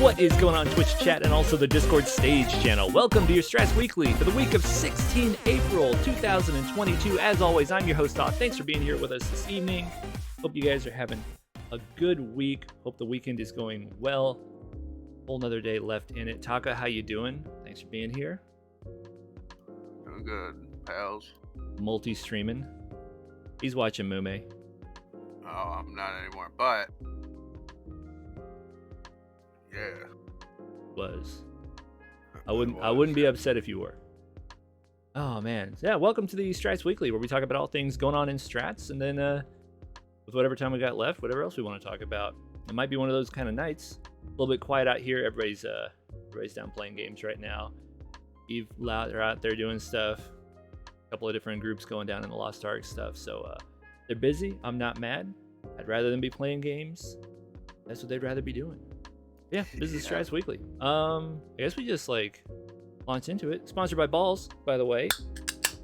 What is going on Twitch chat and also the Discord stage channel? Welcome to your Strats Weekly for the week of 16 April 2022. As always, I'm your host, Auth. Thanks for being here with us this evening. Hope you guys are having a good week. Hope the weekend is going well. Whole nother day left in it. Taka, how you doing? Thanks for being here. Doing good, pals. Multi-streaming. He's watching Mume. Oh, I'm not anymore, but yeah. I wouldn't be upset if you were. Oh man. Yeah, welcome to the Strats Weekly, where we talk about all things going on in Strats, and then with whatever time we got left, whatever else we want to talk about. It might be one of those kind of nights. A little bit quiet out here. Everybody's down playing games right now. Eve they're out there doing stuff. A couple of different groups going down in the Lost Ark stuff. So they're busy. I'm not mad. I'd rather than be playing games. That's what they'd rather be doing. Yeah, this is Strats Weekly. I guess we just launch into it. Sponsored by Bawls, by the way.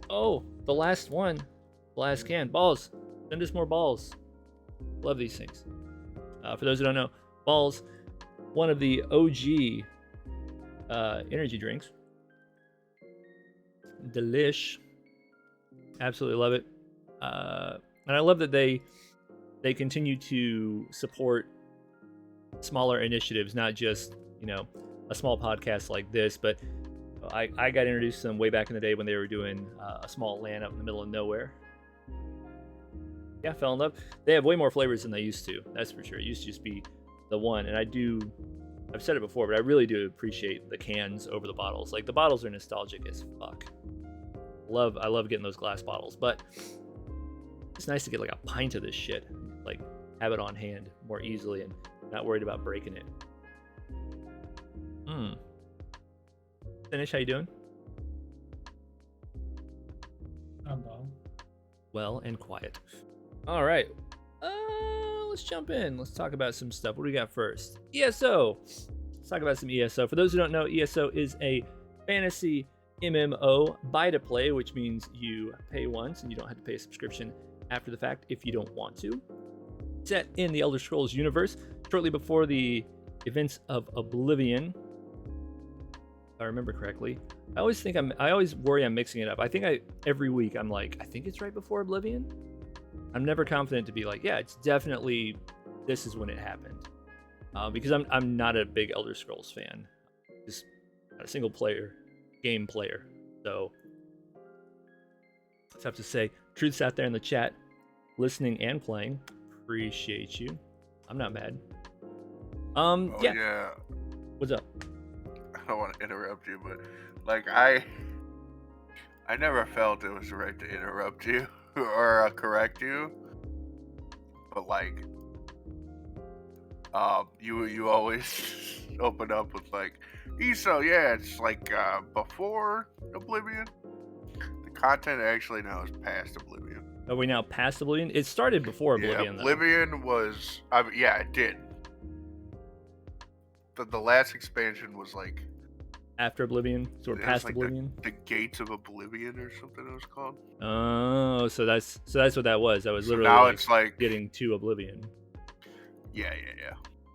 Oh, the last one. The last can. Bawls. Send us more balls. Love these things. For those who don't know, Bawls, one of the OG energy drinks. Delish. Absolutely love it. And I love that they continue to support smaller initiatives, not just, a small podcast like this, but I got introduced to them way back in the day when they were doing a small LAN up in the middle of nowhere. Yeah, fell in love. They have way more flavors than they used to, that's for sure. It used to just be the one, and I've said it before, but I really do appreciate the cans over the bottles. Like, the bottles are nostalgic as fuck. I love getting those glass bottles, but it's nice to get a pint of this shit, have it on hand more easily and not worried about breaking it. Finish, how you doing? I'm well. Well and quiet. All right. Let's jump in. Let's talk about some stuff. What do we got first? ESO. Let's talk about some ESO. For those who don't know, ESO is a fantasy MMO buy to play, which means you pay once and you don't have to pay a subscription after the fact if you don't want to. Set in the Elder Scrolls universe, shortly before the events of Oblivion, if I remember correctly. I always worry I'm mixing it up. Every week I'm I think it's right before Oblivion. I'm never confident to be yeah, it's definitely, this is when it happened. Because I'm not a big Elder Scrolls fan. Just not a single player, game player. So, let's have to say, truth's out there in the chat, listening and playing. Appreciate you. I'm not mad. Yeah. What's up? I don't want to interrupt you, but I never felt it was right to interrupt you or correct you. But you always open up with ESO, yeah, it's before Oblivion. The content actually now is past Oblivion. Are we now past Oblivion? It started before Oblivion, though. Oblivion was... it did. The last expansion was after Oblivion? So we're past Oblivion? The Gates of Oblivion or something it was called. Oh, so that's what that was. That was literally now it's getting to Oblivion. Yeah.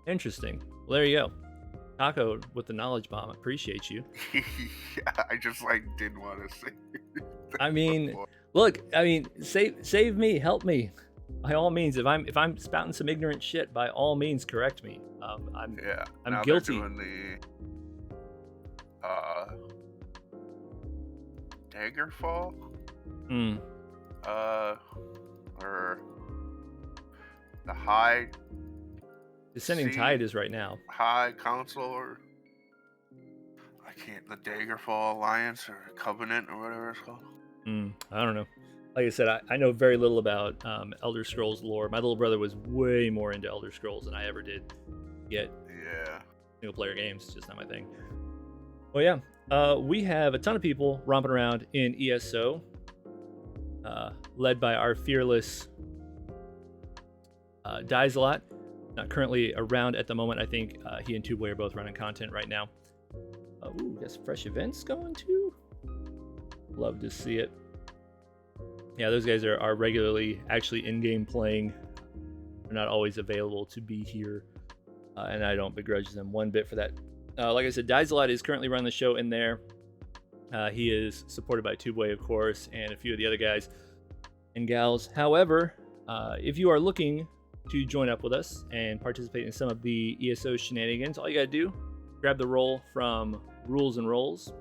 Interesting. Well, there you go. Taco with the knowledge bomb. Appreciate you. Yeah, I just didn't want to say I mean... Before. Look, save me, help me. By all means, if I'm spouting some ignorant shit, by all means, correct me. I'm guilty. They're doing the Daggerfall. Or the High. Descending Tide is right now. High Council, or the Daggerfall Alliance or Covenant or whatever it's called. I don't know. like I said, I know very little about Elder Scrolls lore. My little brother was way more into Elder Scrolls than I ever did. Yet Yeah. single player games, just not my thing. Well, yeah, we have a ton of people romping around in ESO, led by our fearless Dies a Lot. Not currently around at the moment. I think he and Tubeway are both running content right now. Ooh, got some fresh events going too. Love to see it. Yeah, those guys are regularly actually in-game playing. They're not always available to be here, and I don't begrudge them one bit for that. Like I said, Dies a Lot is currently running the show in there. He is supported by Tubeway, of course, and a few of the other guys and gals. However, if you are looking to join up with us and participate in some of the ESO shenanigans, all you gotta do, grab the roll from Rules and Rolls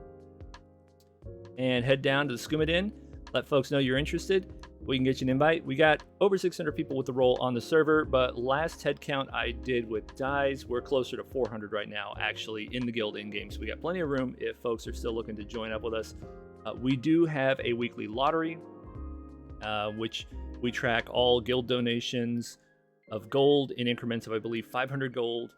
and head down to the Skumadin. Let folks know you're interested. We can get you an invite. We got over 600 people with the roll on the server, but last head count I did with Dies, we're closer to 400 right now, actually, in the guild in-game. So we got plenty of room if folks are still looking to join up with us. We do have a weekly lottery, which we track all guild donations of gold in increments of, I believe, 500 gold.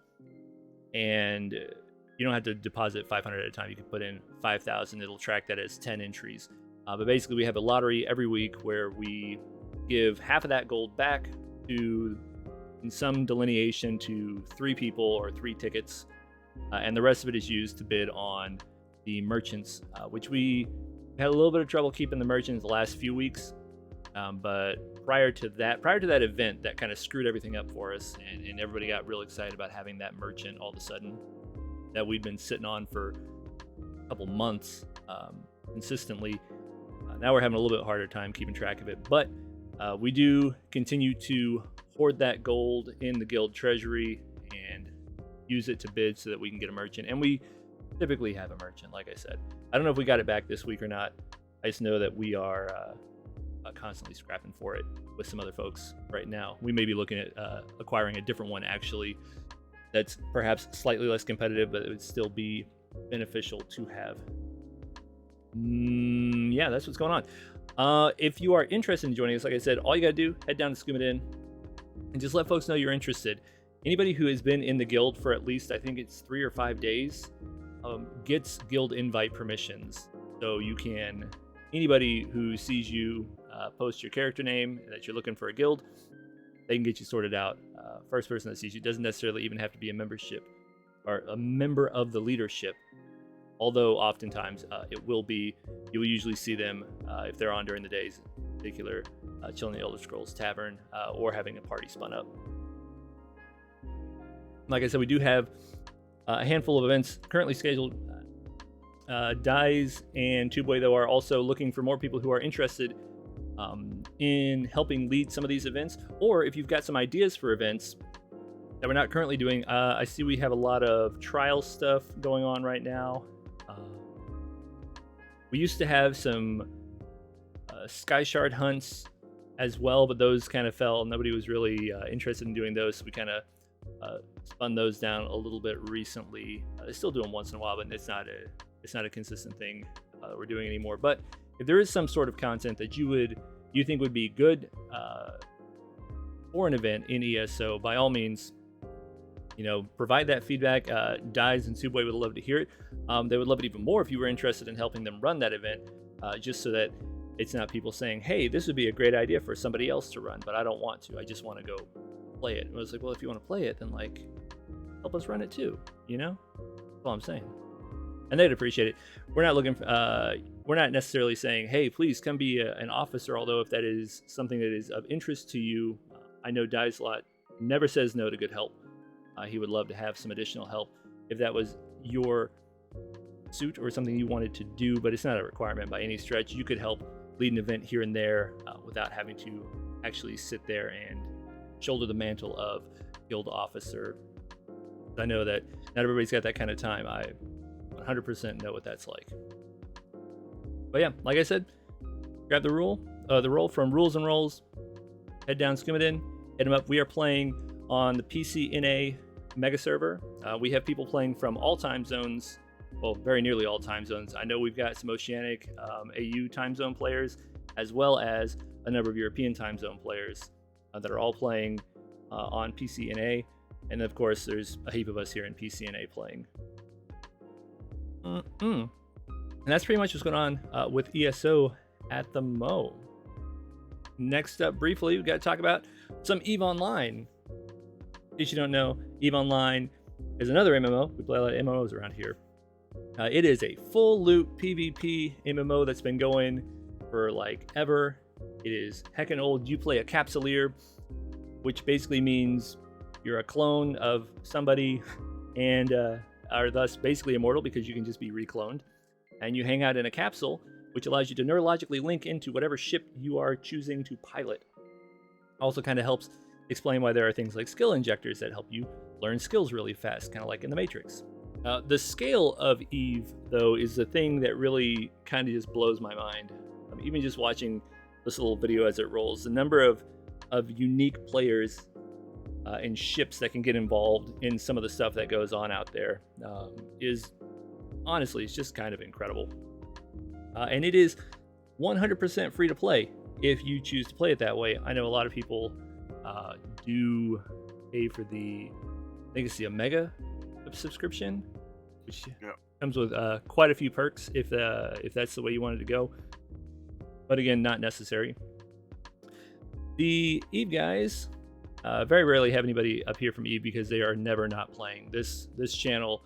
And you don't have to deposit 500 at a time. You can put in 5,000. It'll track that as 10 entries. But basically, we have a lottery every week where we give half of that gold back to, in some delineation, to 3 people or 3 tickets. And the rest of it is used to bid on the merchants, which we had a little bit of trouble keeping the merchants the last few weeks. But prior to that event, that kind of screwed everything up for us. And everybody got real excited about having that merchant all of a sudden that we'd been sitting on for a couple months consistently. Now we're having a little bit harder time keeping track of it, but we do continue to hoard that gold in the guild treasury and use it to bid so that we can get a merchant. And we typically have a merchant, like I said. I don't know if we got it back this week or not. I just know that we are constantly scrapping for it with some other folks right now. We may be looking at acquiring a different one, actually, that's perhaps slightly less competitive, but it would still be beneficial to have. Yeah, that's what's going on. If you are interested in joining us, like I said, all you gotta do, head down to Skumadin and just let folks know you're interested. Anybody who has been in the guild for at least, I think it's 3 or 5 days, gets guild invite permissions. So you can, anybody who sees you post your character name that you're looking for a guild, they can get you sorted out. First person that sees you doesn't necessarily even have to be a membership or a member of the leadership. Although oftentimes it will be, you will usually see them if they're on during the days, in particular, chilling in the Elder Scrolls Tavern or having a party spun up. Like I said, we do have a handful of events currently scheduled. Dies and Tubeway, though, are also looking for more people who are interested in helping lead some of these events. Or if you've got some ideas for events that we're not currently doing, I see we have a lot of trial stuff going on right now. We used to have some Sky Shard hunts as well, but those kind of fell. Nobody was really interested in doing those, so we kind of spun those down a little bit recently. They still do them once in a while, but it's not a consistent thing that we're doing anymore. But if there is some sort of content that you think would be good for an event in ESO, by all means, provide that feedback. Dies and Subway would love to hear it. They would love it even more if you were interested in helping them run that event, just so that it's not people saying, hey, this would be a great idea for somebody else to run, but I don't want to. I just want to go play it. And I was like, well, if you want to play it, then help us run it too, That's all I'm saying. And they'd appreciate it. We're not looking for, we're not necessarily saying, hey, please come be an officer, although if that is something that is of interest to you, I know Dies a Lot never says no to good help. He would love to have some additional help if that was your suit or something you wanted to do, but it's not a requirement by any stretch. You could help lead an event here and there without having to actually sit there and shoulder the mantle of guild officer. I know that not everybody's got that kind of time. I 100% know what that's like. But yeah, like I said, grab the roll from Rules and Rolls, head down Skumadin, hit them up. We are playing on the PC NA mega server. We have people playing from all time zones, well, very nearly all time zones. I know we've got some Oceanic AU time zone players, as well as a number of European time zone players that are all playing on PCNA. And of course, there's a heap of us here in PCNA playing. And that's pretty much what's going on with ESO at the Mo. Next up, briefly, we've got to talk about some EVE Online. In case you don't know, EVE Online is another MMO. We play a lot of MMOs around here. It is a full loop PvP MMO that's been going for like ever. It is heckin' old. You play a capsuleer, which basically means you're a clone of somebody and are thus basically immortal because you can just be recloned. And you hang out in a capsule, which allows you to neurologically link into whatever ship you are choosing to pilot. Also kind of helps explain why there are things like skill injectors that help you learn skills really fast, kind of like in the Matrix. The scale of EVE, though, is the thing that really kind of just blows my mind. Even just watching this little video as it rolls, the number of unique players and ships that can get involved in some of the stuff that goes on out there is honestly, it's just kind of incredible. And it is 100% free to play if you choose to play it that way. I know a lot of people do pay for the, I think it's the Omega subscription, which comes with quite a few perks if that's the way you wanted to go. But again, not necessary. The EVE guys very rarely have anybody up here from EVE because they are never not playing. This channel,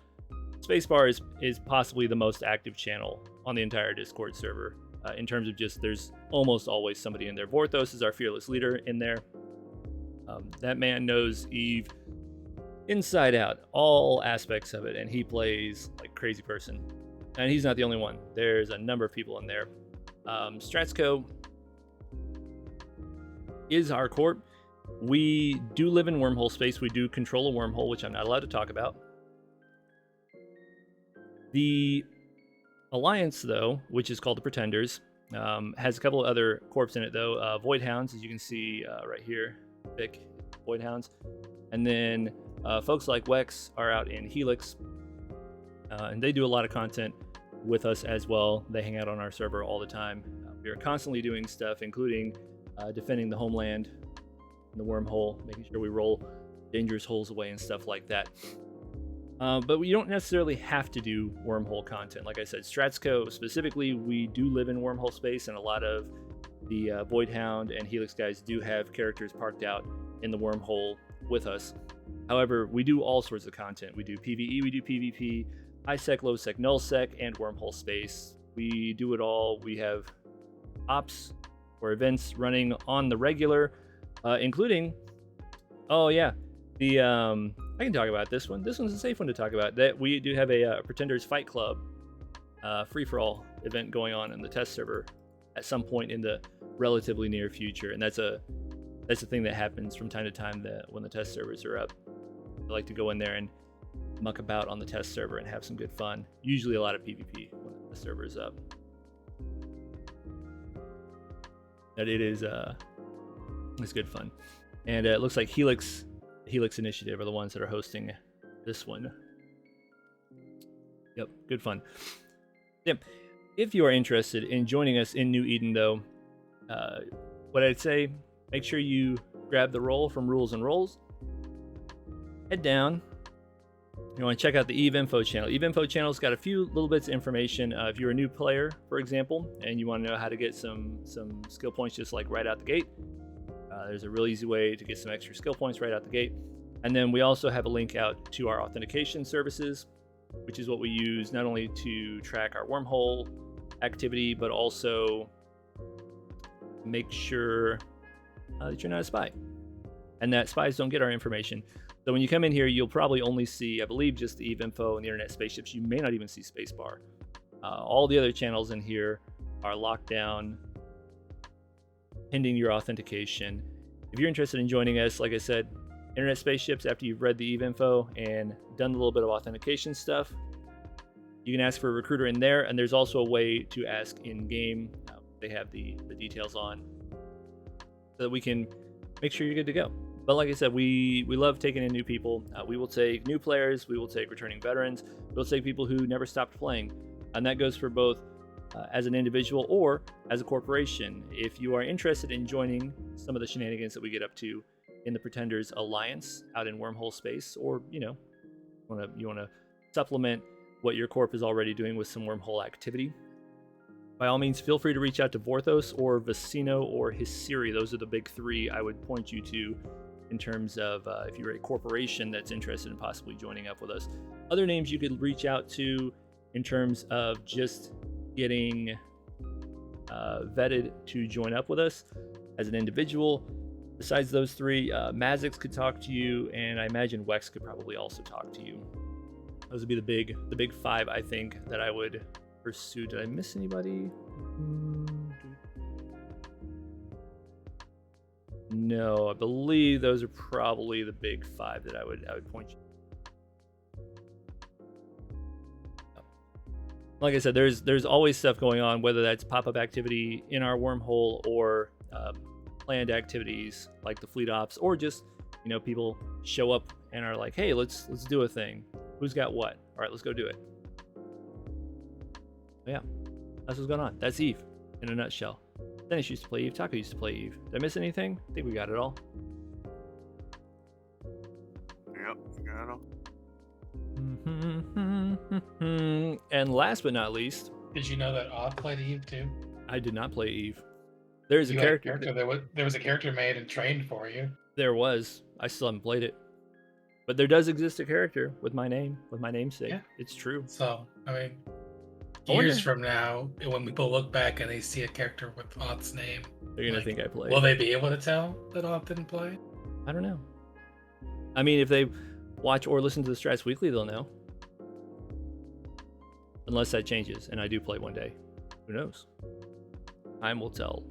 Spacebar, is possibly the most active channel on the entire Discord server in terms of just there's almost always somebody in there. Vorthos is our fearless leader in there. That man knows EVE inside out, all aspects of it, and he plays like crazy person. And he's not the only one. There's a number of people in there. Stratsco is our corp. We do live in wormhole space. We do control a wormhole, which I'm not allowed to talk about. The Alliance, though, which is called the Pretenders, has a couple of other corps in it, though. Void Hounds, as you can see right here, thick Void Hounds. And then folks like Wex are out in Helix, and they do a lot of content with us as well. They hang out on our server all the time. We are constantly doing stuff, including defending the homeland, the wormhole, making sure we roll dangerous holes away and stuff like that. But we don't necessarily have to do wormhole content. Like I said, Stratsco specifically, we do live in wormhole space, and a lot of the Void Hound and Helix guys do have characters parked out in the wormhole with us. However, we do all sorts of content. We do PvE, we do PvP, high sec, low sec, null sec, and wormhole space. We do it all. We have ops or events running on the regular, including, oh yeah, the I can talk about this one. This one's a safe one to talk about. That we do have a Pretenders Fight Club free-for-all event going on in the test server at some point in the relatively near future, and that's a thing that happens from time to time that when the test servers are up. I like to go in there and muck about on the test server and have some good fun. Usually a lot of PvP when the server is up. But it is it's good fun. And it looks like Helix Initiative are the ones that are hosting this one. Yep, good fun. Yep. If you are interested in joining us in New Eden, though, what I'd say, make sure you grab the roll from Rules and Rolls. Head down. You want to check out the EVE Info channel. EVE Info channel's got a few little bits of information. If you're a new player, for example, and you want to know how to get some skill points just like right out the gate, there's a really easy way to get some extra skill points right out the gate. And then we also have a link out to our authentication services, which is what we use not only to track our wormhole activity, but also make sure that you're not a spy and that spies don't get our information. So when you come in here, you'll probably only see, I believe, just the EVE Info and the Internet Spaceships. You may not even see Spacebar. All the other channels in here are locked down pending your authentication. If you're interested in joining us, like I said, Internet Spaceships, after you've read the EVE Info and done a little bit of authentication stuff, you can ask for a recruiter in there, and there's also a way to ask in-game. They have the details on so that we can make sure you're good to go. But like I said, we love taking in new people. We will take new players, we will take returning veterans, we'll take people who never stopped playing. And that goes for both as an individual or as a corporation. If you are interested in joining some of the shenanigans that we get up to in the Pretenders Alliance out in wormhole space, or you want to supplement what your corp is already doing with some wormhole activity, by all means, feel free to reach out to Vorthos or Vicino or Hisiri. Those are the big three I would point you to in terms of if you're a corporation that's interested in possibly joining up with us. Other names you could reach out to in terms of just getting vetted to join up with us as an individual. Besides those three, Mazix could talk to you, and I imagine Wex could probably also talk to you. Those would be the big five, I think, that I would pursue. Did I miss anybody? No, I believe those are probably the big five that I would point you. Like I said, there's always stuff going on, whether that's pop-up activity in our wormhole or planned activities like the fleet ops, or just people show up and are like, hey, let's do a thing. Who's got what? All right, let's go do it. But yeah, that's what's going on. That's Eve in a nutshell. Dennis used to play Eve. Taco used to play Eve. Did I miss anything? I think we got it all. Yep, you got it all. And last but not least, Did you know that Auth played Eve too? I did not play Eve. There's a You had character. There was a character made and trained for you. There was. I still haven't played it. But there does exist a character with my name, with my namesake. Yeah. It's true. So, I mean, I wonder- years from now, when people look back and they see a character with Auth's name, They're going to think I played. will they be able to tell that Auth didn't play? I don't know. I mean, if they watch or listen to the Strats Weekly, they'll know. Unless that changes, and I do play one day. Who knows? Time will tell.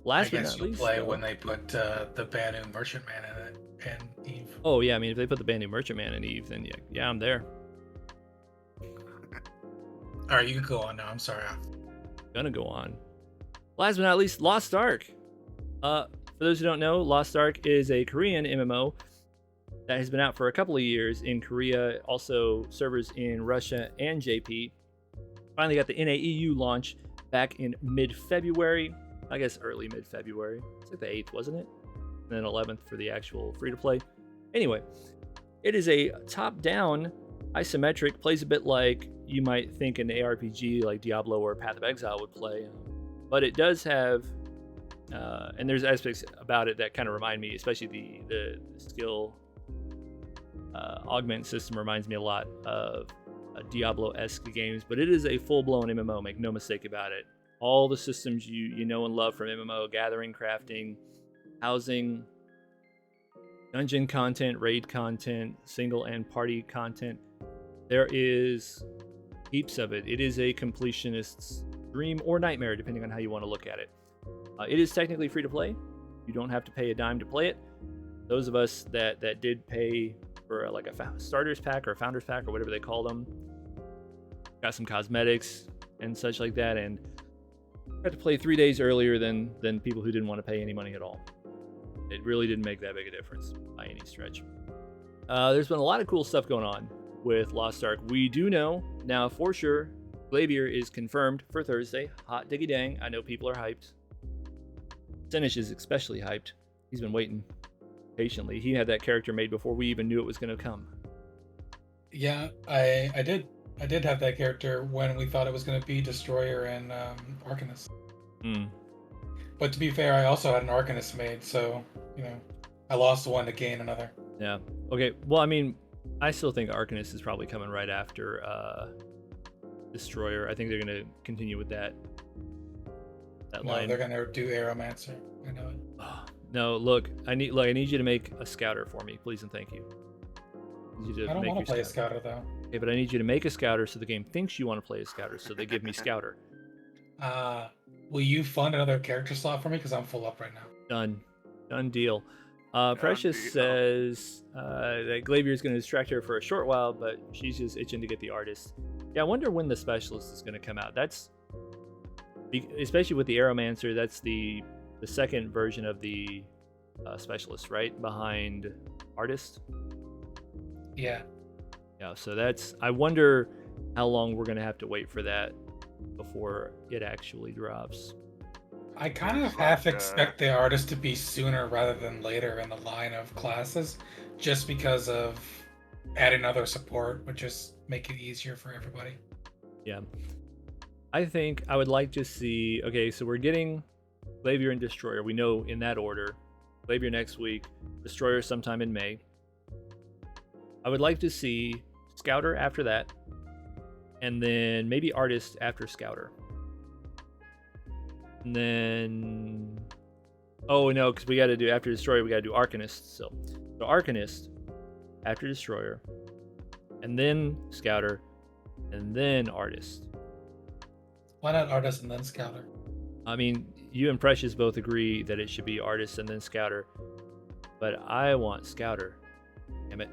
Last I but guess not you'll least, play when they put the Banu Merchantman in it and Eve. oh yeah, I mean, if they put the Band New Merchantman in Eve, then yeah, I'm there. All right, you can go on now. I'm sorry. Gonna go on. Last but not least, Lost Ark. For those who don't know, Lost Ark is a Korean MMO that has been out for a couple of years in Korea, also servers in Russia and JP. Finally got the NAEU launch back in mid-February. I guess early mid-February. It's like the 8th, wasn't it? And then 11th for the actual free-to-play. Anyway, it is a top-down isometric, plays a bit like you might think an ARPG like Diablo or Path of Exile would play. But it does have, and there's aspects about it that kind of remind me, especially the skill augment system reminds me a lot of Diablo-esque games, but it is a full-blown MMO, make no mistake about it. All the systems you know and love from MMO, gathering, crafting, housing, dungeon content, raid content, single and party content. There is heaps of it. It is a completionist's dream or nightmare, depending on how you want to look at it. It is technically free to play. You don't have to pay a dime to play it. Those of us that did pay for like a starters pack or a founders pack or whatever they call them, got some cosmetics and such like that, and got to play 3 days earlier than people who didn't want to pay any money at all. It really didn't make that big a difference by any stretch. There's been a lot of cool stuff going on with Lost Ark. We do know now for sure Glavier is confirmed for Thursday. Hot diggy dang. I know people are hyped. Sinish is especially hyped. He's been waiting patiently. He had that character made before we even knew it was going to come. Yeah, I did have that character when we thought it was going to be Destroyer and Arcanist. But to be fair, I also had an Arcanist made, so I lost one to gain another. Yeah. Okay. Well, I mean, I still think Arcanist is probably coming right after Destroyer. I think they're going to continue with that No, line. they're going to do Aeromancer. I know it. No, look, I need you to make a scouter for me, please and thank you. I don't want to play a scouter though. Okay, but I need you to make a scouter so the game thinks you want to play a scouter, so they give me scouter. Will you fund another character slot for me? Because I'm full up right now. Done deal. Precious deal. says that Glavier is going to distract her for a short while, but she's just itching to get the artist. Yeah, I wonder when the specialist is going to come out. That's especially with the Aeromancer. That's the second version of the specialist, right behind artist. Yeah. Yeah, so that's. I wonder how long we're going to have to wait for that before it actually drops. I kind of It's half like, expect the artist to be sooner rather than later in the line of classes, just because of adding other support would just make it easier for everybody. Yeah. I think I would like to see. Okay, so we're getting Glavier and Destroyer. We know in that order. Glavier next week, Destroyer sometime in May. I would like to see Scouter after that, and then maybe Artist after Scouter. And then, oh no, because we got to do after Destroyer, we got to do Arcanist. So Arcanist after Destroyer, and then Scouter, and then Artist. Why not artist and then scouter? I mean, you and Precious both agree that it should be Artist and then Scouter, but I want Scouter. Damn it.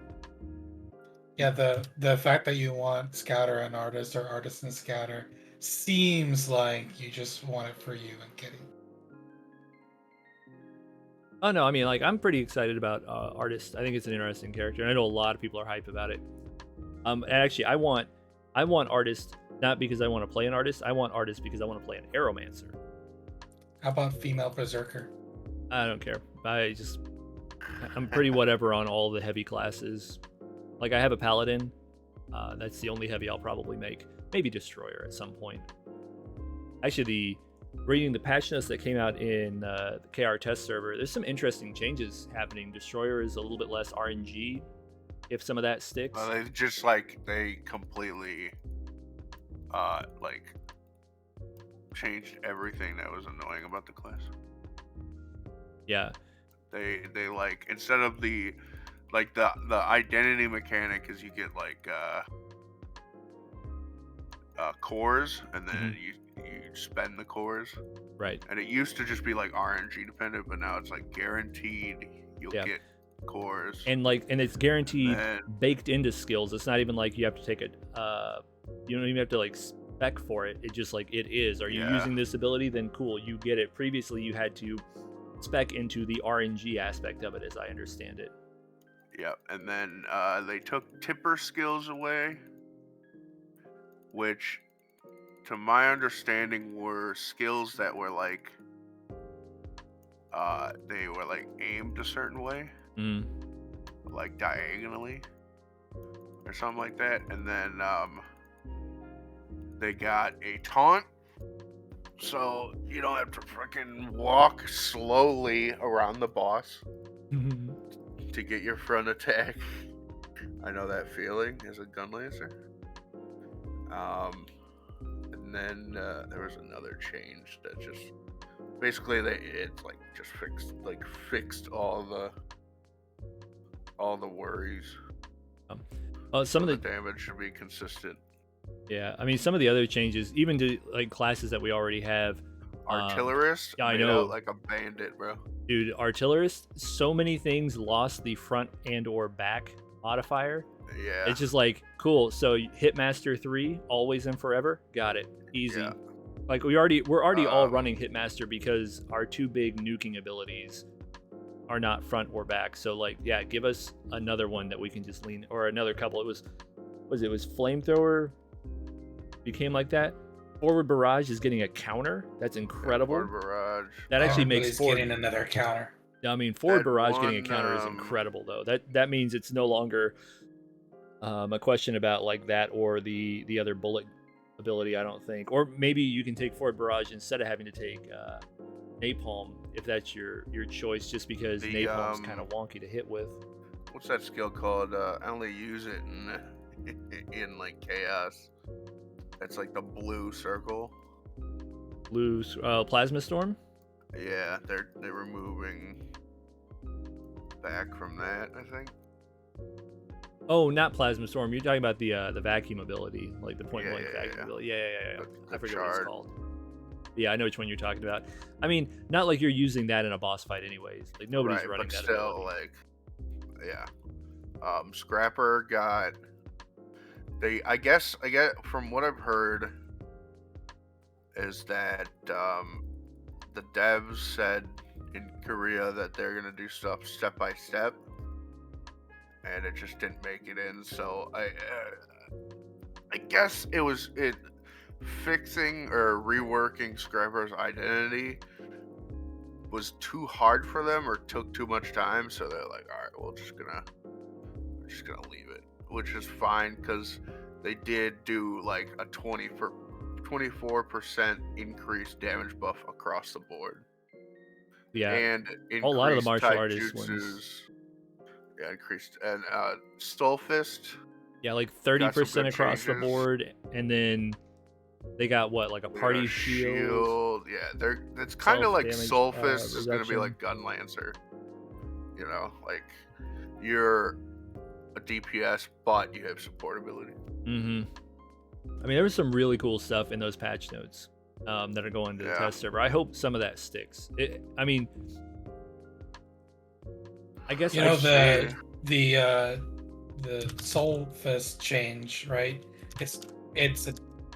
Yeah, the fact that you want scouter and artist or artist and scouter seems like you just want it for you and Kitty. Oh no, I mean, like, I'm pretty excited about Artist. I think it's an interesting character, and I know a lot of people are hype about it. And actually, I want Artist not because I want to play an Artist. I want Artist because I want to play an Aeromancer. How about female berserker? I don't care. I'm pretty whatever on all the heavy classes. Like, I have a Paladin. That's the only heavy I'll probably make. Maybe Destroyer at some point. Actually, reading the patch notes that came out in the KR test server, there's some interesting changes happening. Destroyer is a little bit less RNG, if some of that sticks. They just they completely changed everything that was annoying about the class. Yeah. They instead of the identity mechanic is you get cores, and then you spend the cores. Right. And it used to just be RNG dependent, but now it's guaranteed you'll get cores. And it's guaranteed baked into skills. It's not even like you have to take it. You don't even have to spec for it. It just it is. Are you using this ability? Then cool, you get it. Previously, you had to spec into the RNG aspect of it, as I understand it. Yep, and then they took tipper skills away, which, to my understanding, were skills that were they were aimed a certain way, diagonally or something like that. And then they got a taunt, so you don't have to freaking walk slowly around the boss to get your front attack. I know that feeling as a gun lancer. And then there was another change that just basically just fixed all the worries. Some of the damage should be consistent. Yeah, I mean, some of the other changes, even to classes that we already have. Artillerist. Yeah, I know. Like a bandit, bro. Dude, Artillerist. So many things lost the front and/or back modifier. Yeah. It's just cool. So Hitmaster 3, always and forever. Got it. Easy. Yeah. We're already all running Hitmaster because our two big nuking abilities are not front or back. So give us another one that we can just lean, or another couple. It was Flamethrower became like that. Forward Barrage is getting a counter. That's incredible. Forward Barrage. That actually makes getting another counter. I mean, Forward Barrage getting a counter is incredible, though. That means it's no longer a question about that or the other bullet ability, I don't think. Or maybe you can take Forward Barrage instead of having to take Napalm, if that's your choice, just because Napalm's kind of wonky to hit with. What's that skill called? I only use it in Chaos. It's the blue circle. Blue Plasma Storm? Yeah, they're removing back from that, I think. Oh, not Plasma Storm. You're talking about the vacuum ability, the point blank vacuum ability. Yeah. I forget what it's called. Yeah, I know which one you're talking about. I mean, not like you're using that in a boss fight, anyways. Nobody's running that still, ability. Scrapper got. I guess from what I've heard is that the devs said in Korea that they're gonna do stuff step by step, and it just didn't make it in. So I guess it fixing or reworking Scriber's identity was too hard for them or took too much time, so they're like, all right, we're just gonna leave it, which is fine because they did do like a 24% increased damage buff across the board. Yeah, and a lot of the martial artists jutsus. Yeah, increased, and Soul Fist. Yeah, like 30% across the changes. board, and then they got what, like a party shield. Yeah, it's kind of like Self-damage, Soul Fist is gonna be reduction. like Gun Lancer. You know, like you're a DPS, but you have support ability. Mm-hmm. I mean, there was some really cool stuff in those patch notes that are going to the test server. I hope some of that sticks. I mean, I guess you know the Soul Fist change, right? It's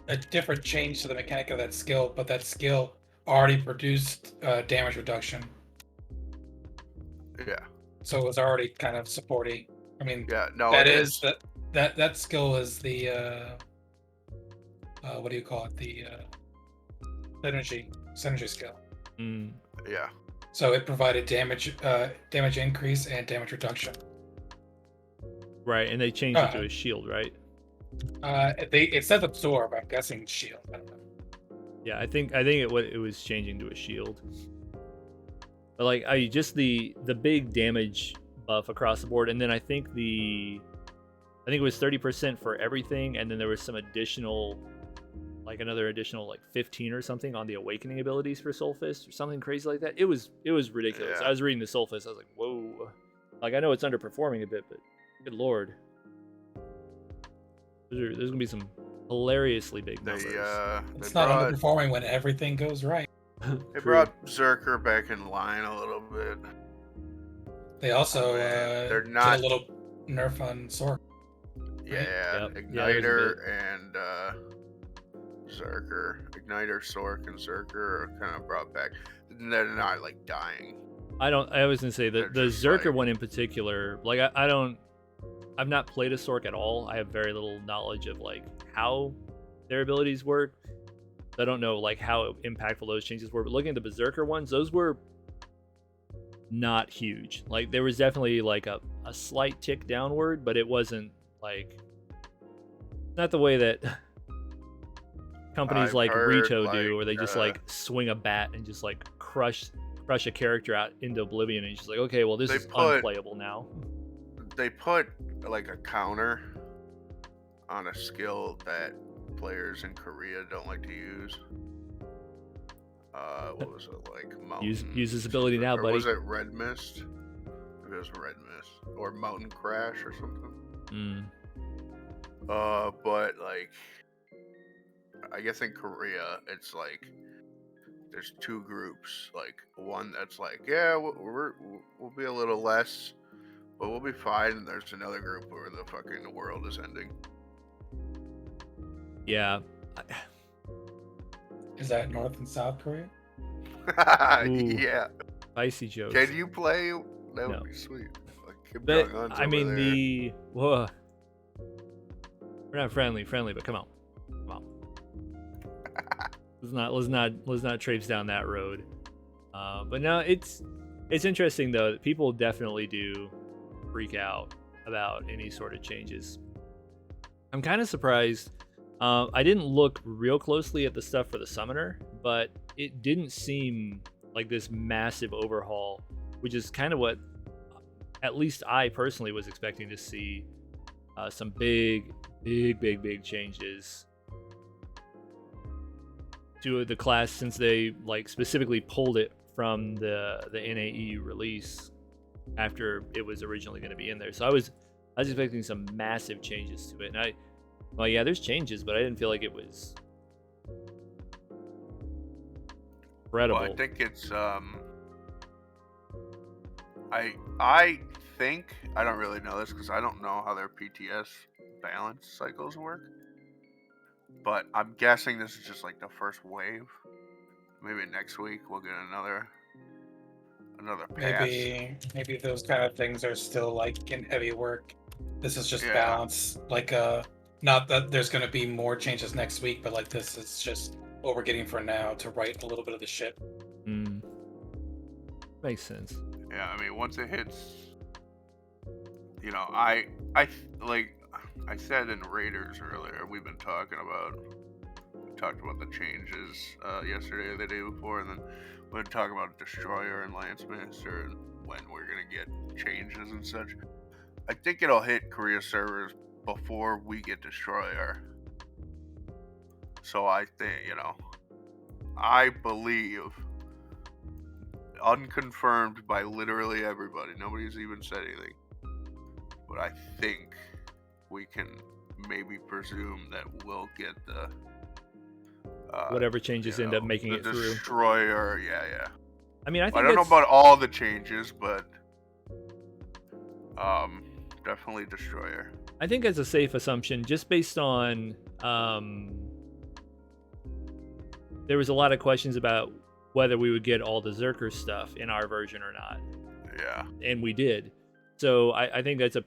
a different change to the mechanic of that skill, but that skill already produced damage reduction. Yeah. So it was already kind of supporty. I mean, yeah, no, that is that skill is the what do you call it? The synergy skill. Mm. Yeah. So it provided damage increase and damage reduction. Right, and they changed it to a shield, right? It says absorb. I'm guessing shield. I don't know. Yeah, I think it was changing to a shield. But like, just the big damage buff across the board, and then I think it was 30% for everything, and then there was some additional, like another additional like 15 or something on the awakening abilities for Soul Fist or something crazy like that. It was ridiculous. Yeah. I was reading the Soul Fist, I was like, whoa. Like, I know it's underperforming a bit, but good lord. There's gonna be some hilariously big numbers. It's not underperforming when everything goes right. They brought Zerker back in line a little bit. They also they're not did a little nerf on Sork. Yeah, Yep. Igniter and Zerker. Igniter, Sork, and Zerker are kind of brought back. They're not like dying. I was gonna say the Zerker one in particular. Like I've not played a Sork at all. I have very little knowledge of like how their abilities work. I don't know like how impactful those changes were. But looking at the Berserker ones, those were not huge. Like there was definitely like a slight tick downward, but it wasn't like not the way that companies like Rito do, where they just like swing a bat and just like crush a character out into oblivion, and it's just like, okay, well this is unplayable now. They put like a counter on a skill that players in Korea don't like to use. What was it like? Use this ability now, buddy. Was it Red Mist? It was Red Mist or Mountain Crash or something. But like, I guess in Korea it's like there's two groups. Like one that's like, yeah, we'll be a little less, but we'll be fine. And there's another group where the fucking world is ending. Yeah. Is that North and South Korea? Yeah. Spicy jokes. Can you play? That would be sweet. Like, but I mean, whoa. We're not friendly, but come on. Let's not traipse down that road. But no, it's interesting though. People definitely do freak out about any sort of changes. I'm kind of surprised. I didn't look real closely at the stuff for the summoner, but it didn't seem like this massive overhaul, which is kind of what at least I personally was expecting to see. Some big changes to the class, since they like specifically pulled it from the NAE release after it was originally going to be in there. So I was expecting some massive changes to it, and well, yeah, there's changes, but I didn't feel like it was incredible. Well, I think it's I think, I don't really know this because I don't know how their PTS balance cycles work, but I'm guessing this is just like the first wave. Maybe next week we'll get another pass. Maybe those kind of things are still like in heavy work. This is just balance, like a Not that there's going to be more changes next week, but like this is just what we're getting for now to right a little bit of the ship. Makes sense. Yeah, I mean, once it hits, I like I said in Raiders earlier, we talked about the changes yesterday or the day before, and then we're talking about Destroyer and Lancemaster and when we're gonna get changes and such. I think it'll hit Korea servers before we get Destroyer. So I think, I believe, unconfirmed by literally everybody, nobody's even said anything, but I think we can maybe presume that we'll get the whatever changes end up making it through. Destroyer, yeah. I mean, I don't know about all the changes, but definitely Destroyer. I think it's a safe assumption, just based on there was a lot of questions about whether we would get all the Zerker stuff in our version or not. Yeah. And we did. So I think that's a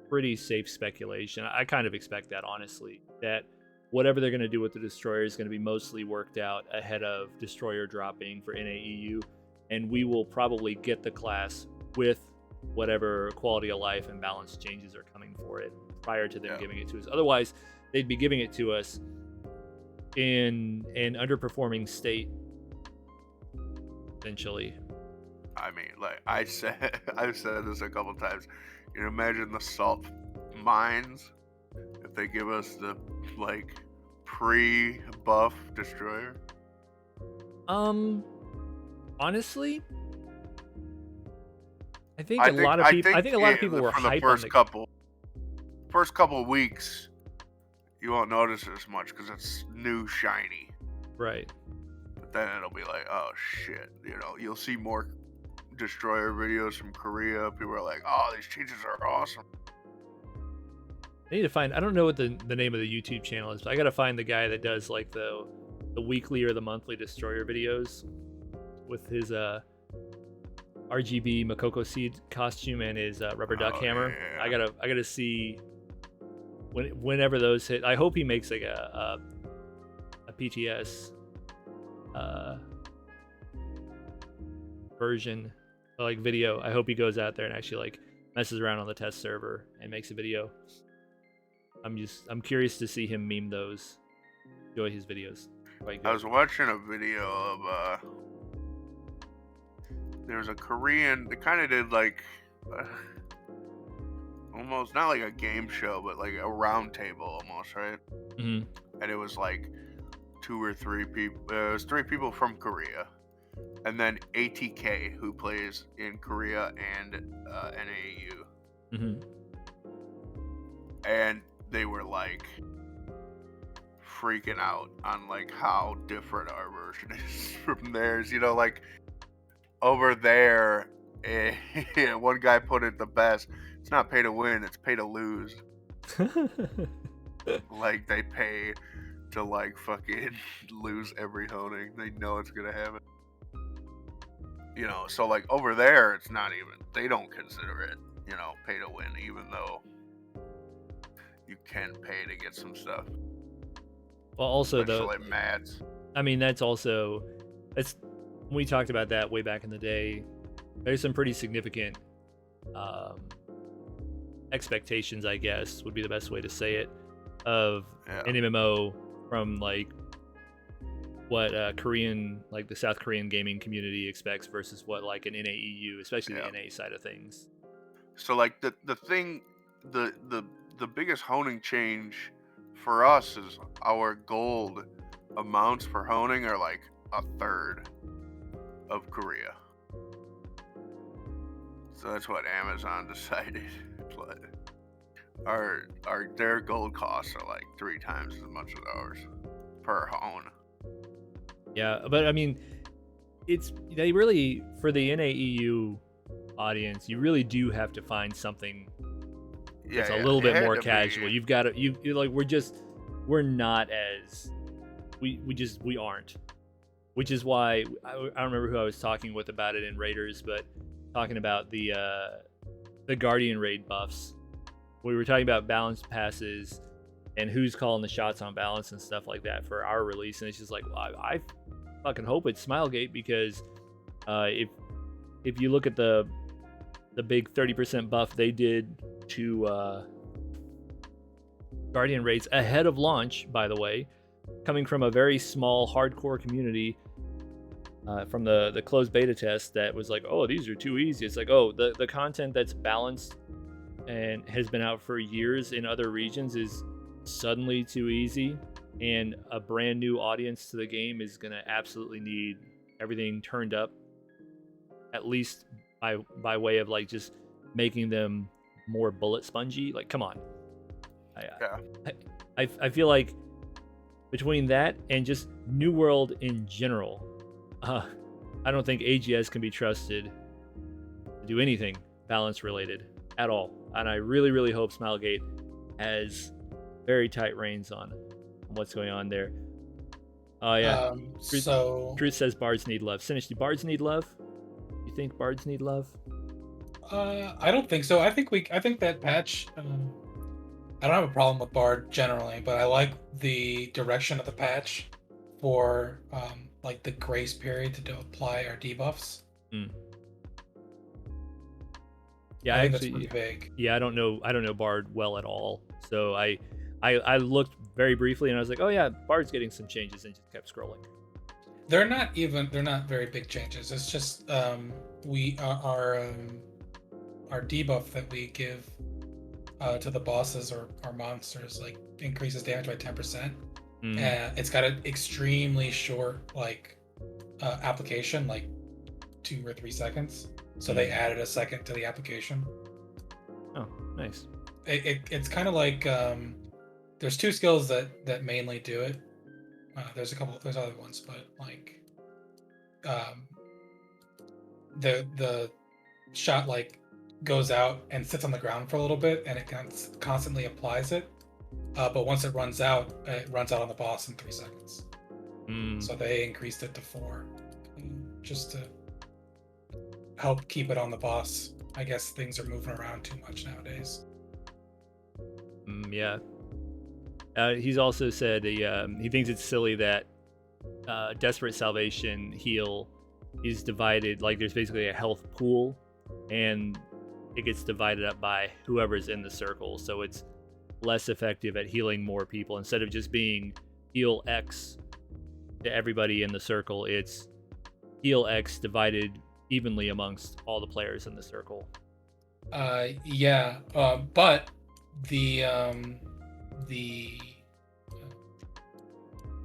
pretty safe speculation. I kind of expect that, honestly, that whatever they're going to do with the Destroyer is going to be mostly worked out ahead of Destroyer dropping for NAEU, and we will probably get the class with whatever quality of life and balance changes are coming for it prior to them giving it to us. Otherwise, they'd be giving it to us in an underperforming state, essentially. I mean, like I've said this a couple times. You know, imagine the salt mines if they give us the pre-buff Destroyer. Honestly, I think a lot of people were from the hyped first couple of weeks. You won't notice it as much because it's new, shiny. Right. But then it'll be like, oh shit, you'll see more Destroyer videos from Korea. People are like, oh, these changes are awesome. I need to find, I don't know what the name of the YouTube channel is, but I gotta find the guy that does like the weekly or the monthly Destroyer videos with his RGB Makoko Seed costume and his rubber duck hammer. Yeah. I gotta see whenever those hit. I hope he makes like a PTS version, like video. I hope he goes out there and actually like messes around on the test server and makes a video. I'm curious to see him meme those. Enjoy his videos. I was watching a video of there's a Korean, they kind of did like almost not like a game show, but like a round table almost, right? Mm-hmm. And it was like 2 or 3 people. It was 3 people from Korea, and then ATK, who plays in Korea and NAEU. Mm-hmm. And they were like freaking out on like how different our version is from theirs. Like over there, one guy put it the best. It's not pay to win, it's pay to lose. Like they pay to like fucking lose every honing. They know it's gonna happen. So like over there, it's not even, they don't consider it, pay to win, even though you can pay to get some stuff. Well, also especially mats. I mean, that's we talked about that way back in the day. There's some pretty significant expectations, I guess would be the best way to say it, of an MMO from like what Korean, like the South Korean gaming community expects versus what like an NAEU, especially the NA side of things. So like the thing, the biggest honing change for us is our gold amounts for honing are like a third of Korea. So that's what Amazon decided. But their gold costs are like 3 times as much as ours per hone. Yeah, but I mean, they really, for the NAEU audience, you really do have to find something that's a little bit more casual. You've got to, like, we're not as, we aren't. Which is why, I don't remember who I was talking with about it in Raiders, but talking about the Guardian raid buffs. We were talking about balance passes and who's calling the shots on balance and stuff like that for our release. And it's just like, well, I fucking hope it's Smilegate, because if you look at the big 30% buff they did to Guardian raids ahead of launch, by the way, coming from a very small hardcore community, from the closed beta test that was like, oh, these are too easy. It's like, oh, the content that's balanced and has been out for years in other regions is suddenly too easy, and a brand new audience to the game is going to absolutely need everything turned up, at least by way of like just making them more bullet spongy. Like, come on. I feel like between that and just New World in general, I don't think AGS can be trusted to do anything balance related at all. And I really, really hope Smilegate has very tight reins on what's going on there. Oh yeah. Truth says bards need love. Sinish, do bards need love? You think bards need love? I don't think so. I think that patch. I don't have a problem with bard generally, but I like the direction of the patch for like the grace period to apply our debuffs. Yeah, I think that's pretty vague. Yeah, I don't know bard well at all. So I looked very briefly and I was like, oh yeah, bard's getting some changes, and just kept scrolling. They're not very big changes. It's just our debuff that we give to the bosses or monsters like increases damage by 10%. It's got an extremely short application, like 2 or 3 seconds. So they added a second to the application. Oh, nice. It's kind of like there's 2 skills that mainly do it. There's other ones, but like the shot like goes out and sits on the ground for a little bit, and it constantly applies it. But once it runs out on the boss in 3 seconds. So they increased it to 4, just to help keep it on the boss. I guess things are moving around too much nowadays. Yeah. He's also said he thinks it's silly that Desperate Salvation heal is divided. Like, there's basically a health pool, and it gets divided up by whoever's in the circle. So it's less effective at healing more people. Instead of just being heal X to everybody in the circle, it's heal X divided evenly amongst all the players in the circle. But the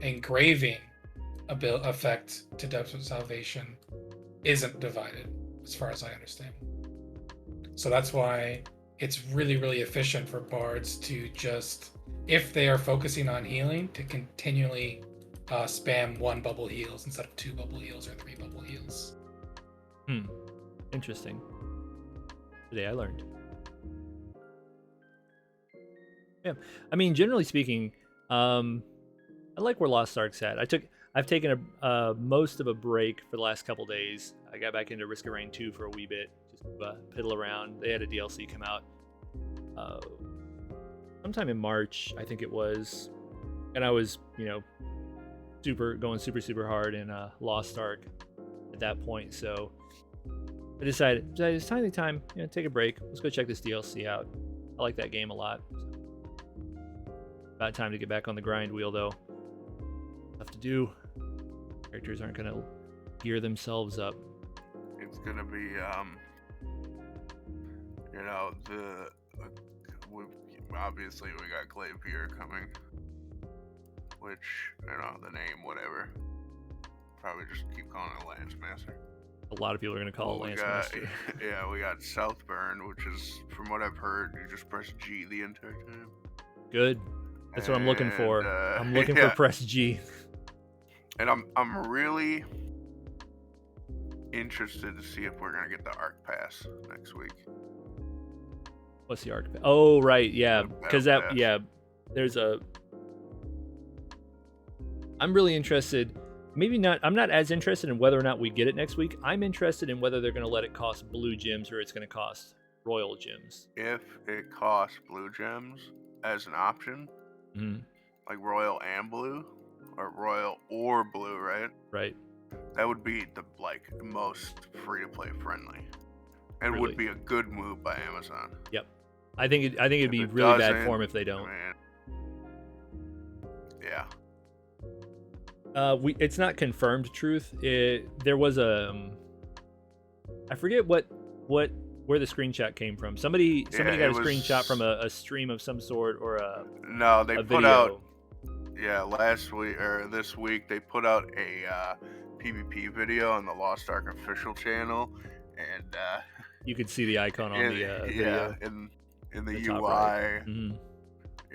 engraving effect to Desperate Salvation isn't divided, as far as I understand. So that's why it's really, really efficient for bards to just, if they are focusing on healing, to continually spam 1 bubble heals instead of 2 bubble heals or 3 bubble heals. Interesting. Today I learned. Yeah, I mean, generally speaking, I like where Lost Ark's at. I've taken a most of a break for the last couple days. I got back into Risk of Rain 2 for a wee bit, just piddle around. They had a DLC come out sometime in March, I think it was, and I was, going super hard in Lost Ark at that point. So I decided it's time, take a break. Let's go check this DLC out. I like that game a lot. About time to get back on the grind wheel, though. Stuff to do. Characters aren't gonna gear themselves up. It's gonna be, obviously we got Clavier coming, which, the name, whatever. Probably just keep calling it Lance Master. A lot of people are gonna call it Lance Master. Yeah, we got Southburn, which is, from what I've heard, you just press G the entire time. Good. That's what I'm looking for. I'm looking for press G. And I'm really interested to see if we're gonna get the Arc Pass next week. What's the Arc Pass? Oh, right, yeah. Because there's a. I'm really interested. Maybe not. I'm not as interested in whether or not we get it next week. I'm interested in whether they're going to let it cost blue gems or it's going to cost royal gems. If it costs blue gems as an option, Mm-hmm. like royal and blue, or royal or blue, right? Right. That would be the most free to play friendly, and Really. would be a good move by Amazon. Yep. I think it'd If be it really bad doesn't, form if they don't. Man, yeah. It's not confirmed truth. There was a I forget where the screenshot came from. Somebody got a screenshot from a stream of some sort or No, they a put video. out. Yeah, last week or this week they put out a PvP video on the Lost Ark official channel, and you could see the icon on the video. in the top UI. right. Mm-hmm.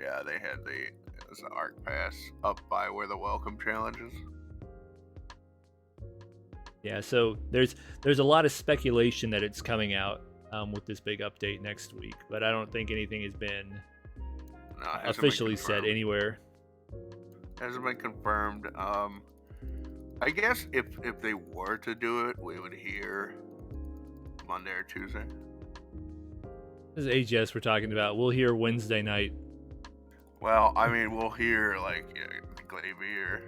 Yeah, they had the Ark Pass up by where the welcome challenge is. Yeah, so there's a lot of speculation that it's coming out with this big update next week, but I don't think anything has been officially said anywhere. Hasn't been confirmed. I guess if they were to do it, we would hear Monday or Tuesday. This is AGS we're talking about. We'll hear Wednesday night. Well, I mean, we'll hear Glavier.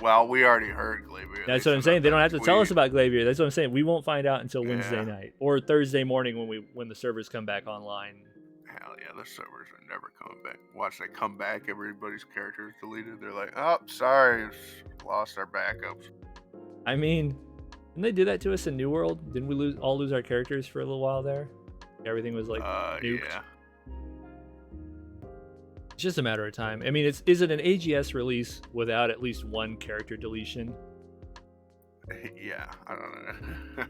Well, we already heard Glavier. That's what I'm saying. They don't have to tell us about Glavier. That's what I'm saying. We won't find out until Wednesday night or Thursday morning when the servers come back online. Hell yeah, the servers are never coming back. Watch they come back, everybody's character is deleted. They're like, oh, sorry, lost our backups. I mean, didn't they do that to us in New World? Didn't we lose our characters for a little while there? Everything was like nuked. Yeah. It's just a matter of time. I mean, is it an AGS release without at least one character deletion? Yeah, I don't know.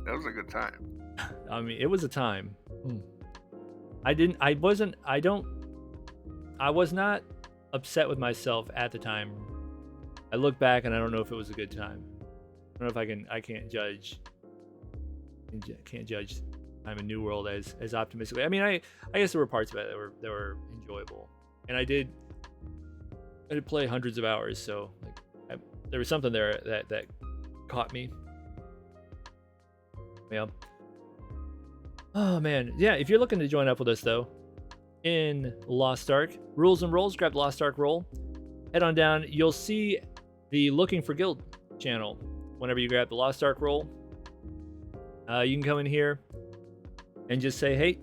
That was a good time. I mean, it was a time. I was not upset with myself at the time. I look back and I don't know if it was a good time. I don't know if I can't judge time in New World as optimistically. I mean, I guess there were parts of it that were enjoyable, and I did play hundreds of hours, so like there was something there that caught me. Yeah. Oh man, yeah. If you're looking to join up with us though, in Lost Ark, rules and roles, grab the Lost Ark roll, head on down. You'll see the Looking for Guild channel. Whenever you grab the Lost Ark roll, you can come in here and just say, hey,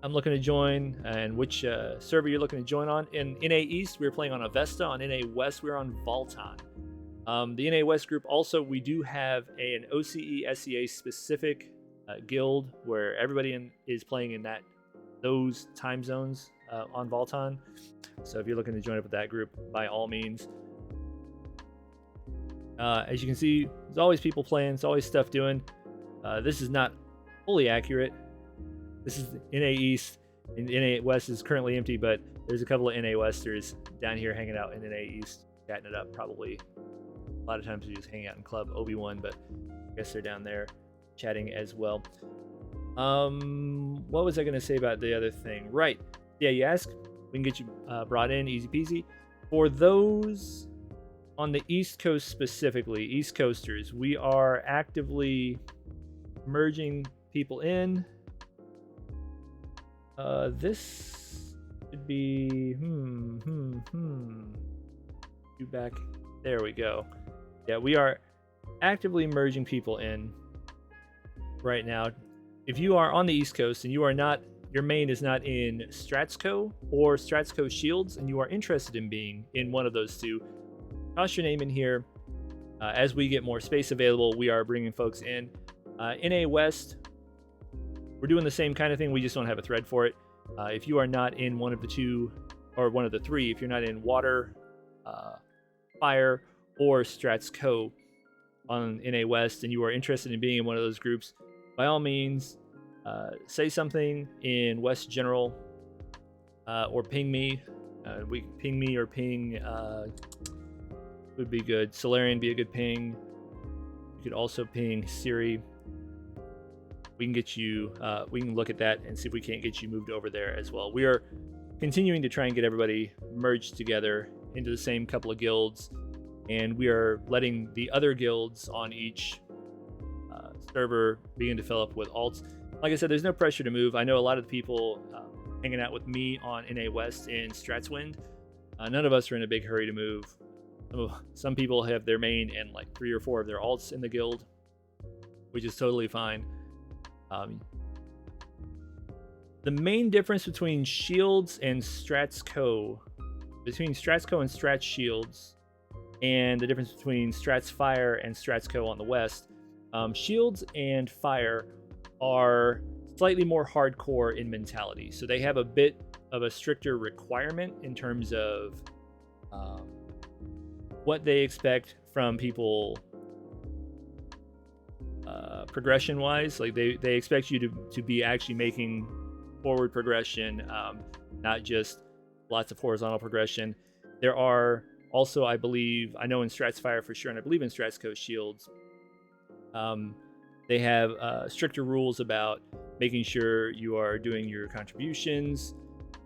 I'm looking to join, and which server you're looking to join on. In NA East, we're playing on Avesta. On NA West, we're on Voltan. The NA West group also, we do have an OCE SEA specific guild where everybody is playing in those time zones on Voltan. So if you're looking to join up with that group, by all means. As you can see, there's always people playing. There's always stuff doing. This is not fully accurate. This is NA East, and NA West is currently empty, but there's a couple of NA Westers down here hanging out in NA East, chatting it up probably. A lot of times we just hang out in Club Obi-Wan, but I guess they're down there chatting as well. What was I going to say about the other thing? Right. Yeah, you ask, we can get you brought in, easy peasy. For those on the East Coast specifically, East Coasters, we are actively merging people in. This should be you back. There we go. Yeah, we are actively merging people in right now. If you are on the East Coast and you are not, your main is not in Stratsco or Stratsco Shields, and you are interested in being in one of those two, toss your name in here. As we get more space available, we are bringing folks in. NA West, we're doing the same kind of thing. We just don't have a thread for it. If you are not in one of the two, or one of the three, if you're not in Water, Fire, or Strats Co. on NA West, and you are interested in being in one of those groups, by all means, say something in West General, or ping me. Ping me or ping would be good. Solarian be a good ping. You could also ping Siri. We can get you, we can look at that and see if we can't get you moved over there as well. We are continuing to try and get everybody merged together into the same couple of guilds, and we are letting the other guilds on each server begin to fill up with alts. Like I said, there's no pressure to move. I know a lot of the people hanging out with me on NA West in Stratswind, None of us are in a big hurry to move. Some people have their main and like 3 or 4 of their alts in the guild, which is totally fine. The main difference between Shields and Strats Co, between Strats Co and Strats Shields, and the difference between Strats Fire and Strats Co on the west, Shields and Fire are slightly more hardcore in mentality. So they have a bit of a stricter requirement in terms of what they expect from people progression wise. Like they expect you to be actually making forward progression, not just lots of horizontal progression. There are also, I believe, I know in Strats Fire for sure, and I believe in Strats Co Shields, they have stricter rules about making sure you are doing your contributions,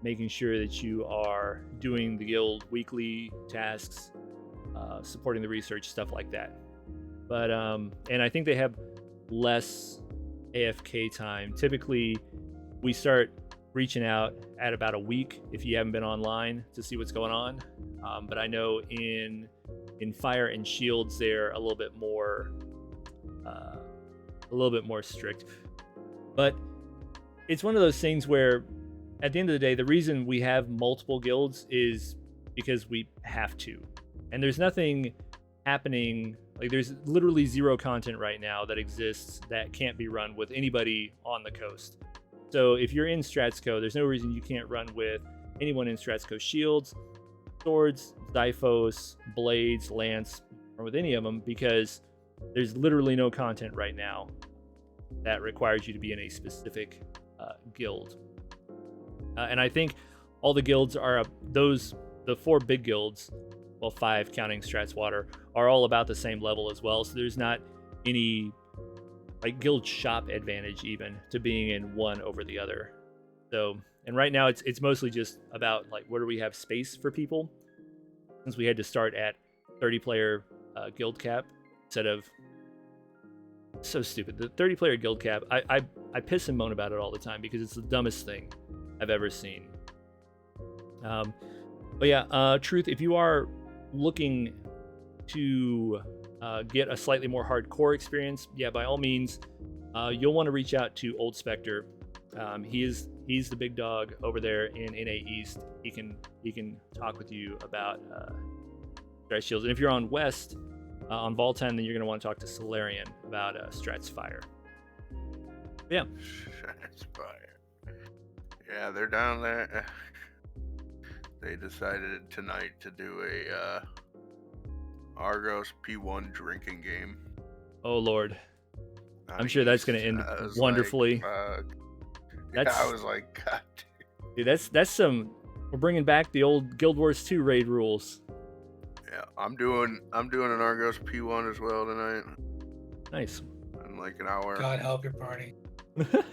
making sure that you are doing the guild weekly tasks, supporting the research, stuff like that. But and I think they have less AFK time. Typically, we start reaching out at about a week if you haven't been online to see what's going on. But I know in Fire and Shields they're a little bit more strict. But it's one of those things where at the end of the day, the reason we have multiple guilds is because we have to. And there's nothing happening, like there's literally zero content right now that exists that can't be run with anybody on the coast. So if you're in Strats Co, there's no reason you can't run with anyone in Strats Co Shields, Swords, Zyphos, Blades, Lance, or with any of them, because there's literally no content right now that requires you to be in a specific guild. And I think all the guilds are the 4 big guilds, well 5 counting Strats Water, are all about the same level as well. So there's not any like guild shop advantage even to being in one over the other. So, and right now it's mostly just about like where do we have space for people, since we had to start at 30 player guild cap instead of, so stupid, the 30 player guild cap. I piss and moan about it all the time because it's the dumbest thing I've ever seen. But yeah, Truth, if you are looking to get a slightly more hardcore experience, yeah, by all means, you'll want to reach out to Old Spectre. He's the big dog over there in NA East. He can talk with you about Strats Shields. And if you're on West, on Voltan, then you're going to want to talk to Solarian about Strats Fire. Yeah. Strats Fire. Yeah, they're down there. They decided tonight to do a Argos P1 drinking game. Oh Lord, I'm sure that's going to end wonderfully. Like, I was like, God, dude, that's some. We're bringing back the old Guild Wars 2 raid rules. Yeah, I'm doing an Argos P1 as well tonight. Nice. In like an hour. God help your party.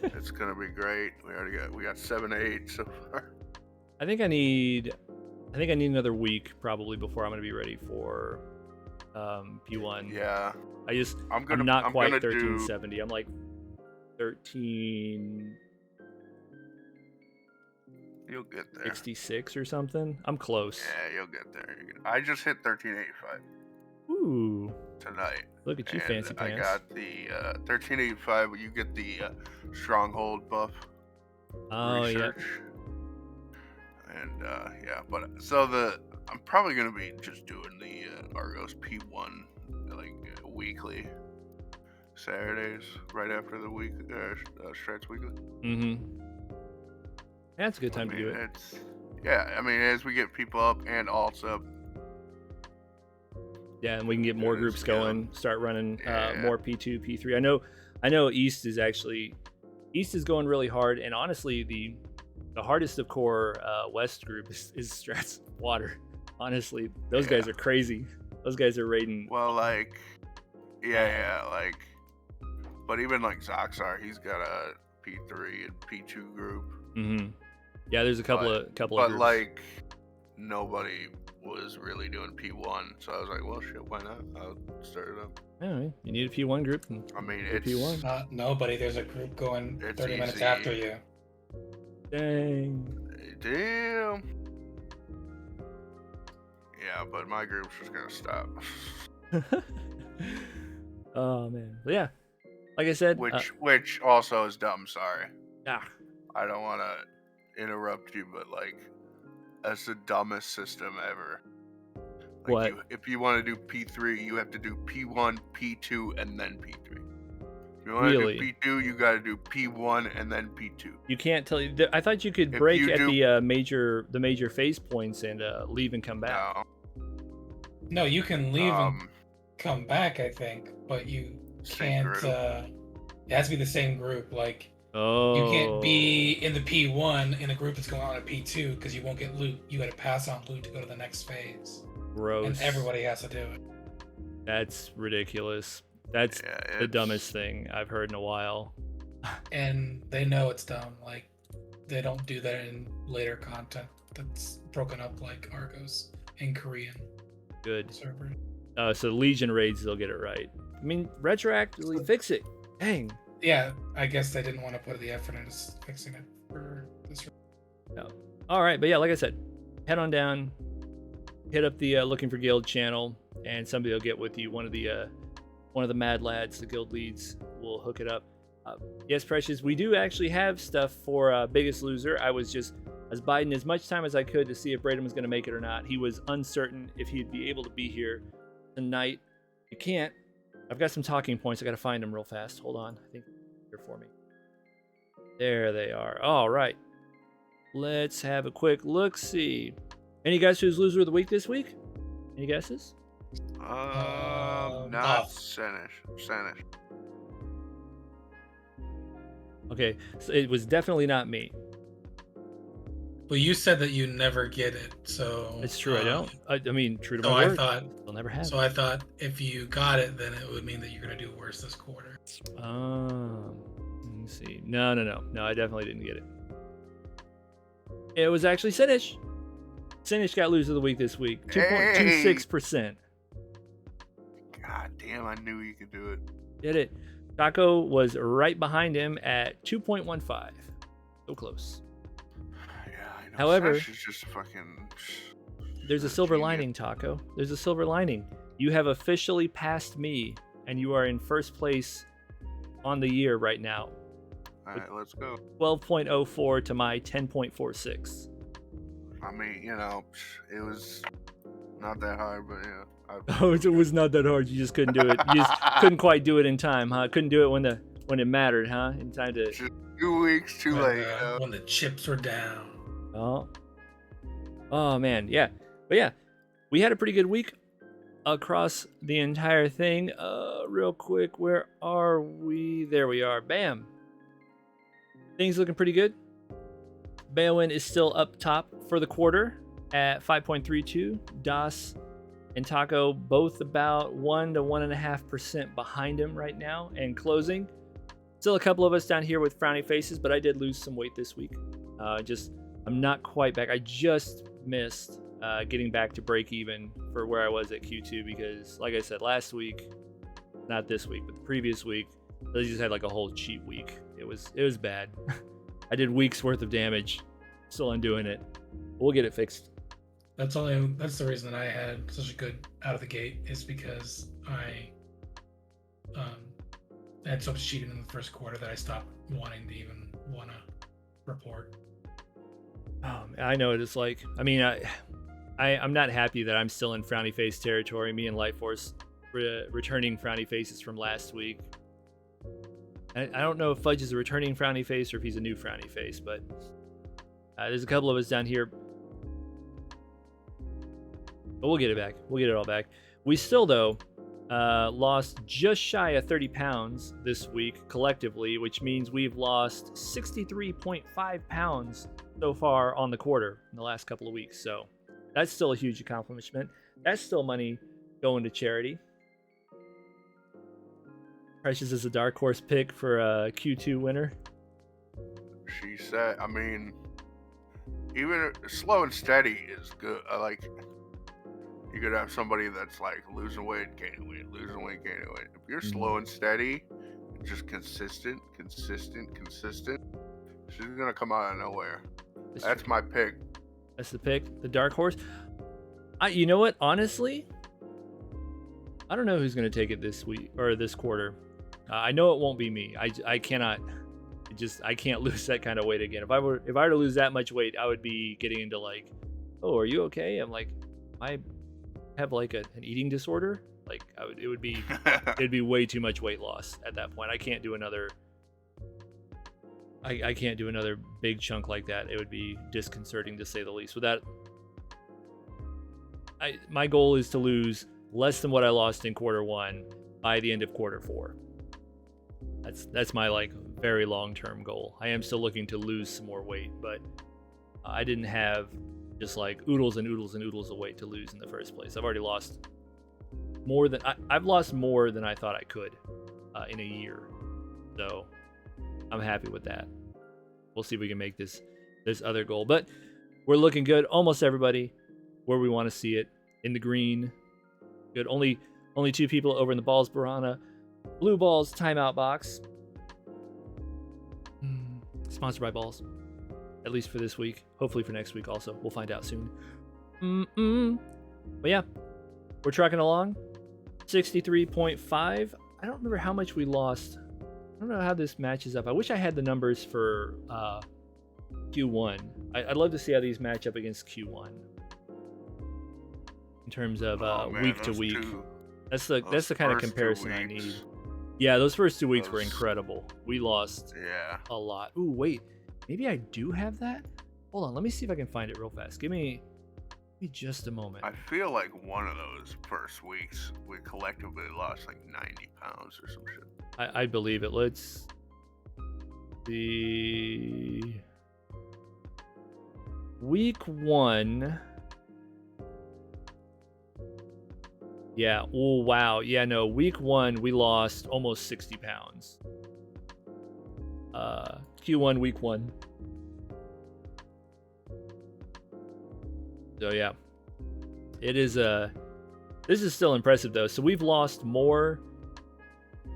It's gonna be great. We got 7-8 so far. I think I need another week probably before I'm gonna be ready for P1. Yeah. I'm not quite 1370. I'm like 13. You'll get there. 66 or something. I'm close. Yeah, you'll get there. I just hit 1385. Ooh. Tonight. Look at you, fancy pants. I got the 1385, but you get the stronghold buff. Oh, research. Yeah. And yeah, but so I'm probably gonna be just doing the Argos P1 like weekly Saturdays right after the week Strats Weekly. Mm-hmm. That's a good time to do it. Yeah, I mean, as we get people up and alts up. Yeah, and we can get more groups going. Start running more P2, P3. I know East is going really hard, and honestly, the hardest of core West group is Strats Water. Honestly, those guys are crazy. Those guys are raiding. Well, like, yeah, like, but even like Zoxar, he's got a P3 and P2 group. Mm-hmm. Yeah, there's a couple of groups. But like, nobody was really doing P1, so I was like, well, shit, why not? I'll start it up. Yeah, you need a P1 group. I mean, it's P1. Not nobody. There's a group going 30 minutes easy. after you. Dang. Damn. Yeah, but my group's just gonna stop. Oh man, but yeah. Like I said, Which also is dumb. Sorry, ah, I don't want to interrupt you, but like, that's the dumbest system ever. Like, what? if you want to do P3, you have to do P1, P2, and then P3. If you want Really? to do P2, you got to do P1 and then P2. You can't tell. I thought you could If break you at do- the major phase points and leave and come back. No, you can leave and Um, come back, I think, but you Same can't. group. It has to be the same group. Like, Oh. you can't be in the P1 in a group that's going on at P2 because you won't get loot. You got to pass on loot to go to the next phase. Gross. And everybody has to do it. That's ridiculous. That's the dumbest thing I've heard in a while. And they know it's dumb. Like, they don't do that in later content that's broken up like Argos in Korean Good. server. So Legion raids, they'll get it right. I mean, retroactively fix it. Dang. Yeah, I guess they didn't want to put the effort into fixing it for this. No. All right, but yeah, like I said, head on down, hit up the Looking for Guild channel, and somebody will get with you. One of the mad lads, the guild leads, will hook it up. Yes, Precious, we do actually have stuff for Biggest Loser. I was biding as much time as I could to see if Braden was going to make it or not. He was uncertain if he'd be able to be here tonight. You can't. I've got some talking points. I got to find them real fast. Hold on. I think they're here for me. There they are. All right. Let's have a quick look-see. Any guys who's Loser of the Week this week? Any guesses? Not Auth. Sanish. Okay, so it was definitely not me. Well, you said that you never get it, so It's true, I don't. I mean, true to So my I word, thought. I'll never have. So I thought if you got it, then it would mean that you're gonna do worse this quarter. Let me see. No, I definitely didn't get it. It was actually Sinish. Sinish got Loser of the Week this week. 2.26%. God damn, I knew you could do it. Did it. Taco was right behind him at 2.15. So close. Yeah, I know. However, Sanish is just fucking. There's a silver lining, Taco. There's a silver lining. You have officially passed me, and you are in first place on the year right now. All right, let's go. 12.04 to my 10.46. I mean, it was not that hard, but yeah. Oh, it was not that hard. You just couldn't do it. You just couldn't quite do it in time, huh? Couldn't do it when it mattered, huh? In time to. Just 2 weeks too late. When the chips were down. Oh man, yeah. But yeah, we had a pretty good week across the entire thing. Real quick, where are we? There we are. Bam. Things looking pretty good. Bailwin is still up top for the quarter at 5.32. Das and Taco both about 1 to 1.5% behind him right now and closing. Still a couple of us down here with frowny faces, but I did lose some weight this week. I'm not quite back. I just missed getting back to break even for where I was at Q2 because, like I said, last week, not this week, but the previous week, I just had like a whole cheat week. It was bad. I did weeks worth of damage. Still undoing it. We'll get it fixed. That's the reason that I had such a good out of the gate is because I had so much cheating in the first quarter that I stopped wanting to even want to report. I know what it's like. I mean, I'm not happy that I'm still in frowny face territory. Me and Lightforce returning frowny faces from last week. I don't know if Fudge is a returning frowny face or if he's a new frowny face, but there's a couple of us down here. But we'll get it back. We'll get it all back. We still, though, lost just shy of 30 pounds this week collectively, which means we've lost 63.5 pounds so far on the quarter in the last couple of weeks. So that's still a huge accomplishment. That's still money going to charity. Precious is a dark horse pick for a Q2 winner. She said, I mean, even slow and steady is good. You could have somebody that's like losing weight, gaining weight, losing weight, gaining weight. If you're slow and steady, just consistent, she's gonna come out of nowhere. That's my pick. That's the pick, the dark horse. You know what? Honestly, I don't know who's going to take it this week or this quarter. I know it won't be me. I cannot. I can't lose that kind of weight again. If I were to lose that much weight, I would be getting into like, oh, are you okay? I'm like, I have like an eating disorder. Like it'd be way too much weight loss at that point. I can't do another. I can't do another big chunk like that. It would be disconcerting to say the least. With that, my goal is to lose less than what I lost in quarter 1 by the end of quarter 4. That's my like very long-term goal. I am still looking to lose some more weight, but I didn't have just like oodles and oodles and oodles of weight to lose in the first place. I've already lost more than I've lost more than I thought I could in a year. So I'm happy with that. We'll see if we can make this other goal, but we're looking good. Almost everybody where we want to see it, in the green. Good. Only 2 people over in the Bawls Piranha Blue Balls timeout box. Sponsored by Bawls. At least for this week. Hopefully for next week also. We'll find out soon. But yeah, we're trucking along. 63.5. I don't remember how much we lost. I don't know how this matches up. I wish I had the numbers for Q1. I'd love to see how these match up against Q1 in terms of week to week. That's the kind of comparison I need. Yeah, those first 2 weeks were incredible. We lost a lot. Ooh, wait. Maybe I do have that? Hold on, let me see if I can find it real fast. Give me just a moment. I feel like one of those first weeks we collectively lost like 90 pounds or some shit. I believe it. Let's see. Week 1. Yeah. Oh, wow. Yeah, no. Week 1, we lost almost 60 pounds. Q1, week 1. So, yeah. It is, this is still impressive, though. So, we've lost more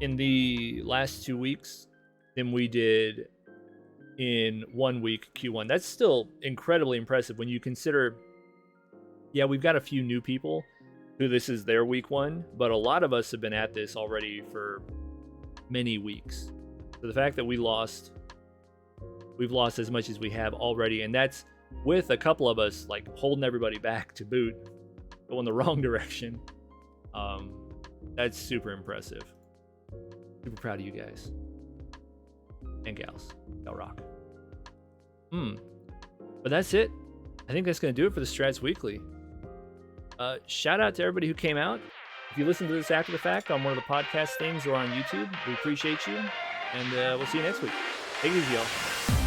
in the last 2 weeks than we did in 1 week, Q1. That's still incredibly impressive when you consider, yeah, we've got a few new people who this is their week 1, but a lot of us have been at this already for many weeks. So the fact that we've lost as much as we have already, and that's with a couple of us like holding everybody back to boot, going the wrong direction. That's super impressive. Super proud of you guys and gals. Y'all rock. But that's it. I think that's gonna do it for the Strats Weekly. Shout out to everybody who came out. If you listen to this after the fact on one of the podcast things or on YouTube, we appreciate you. And we'll see you next week. Take it easy, y'all.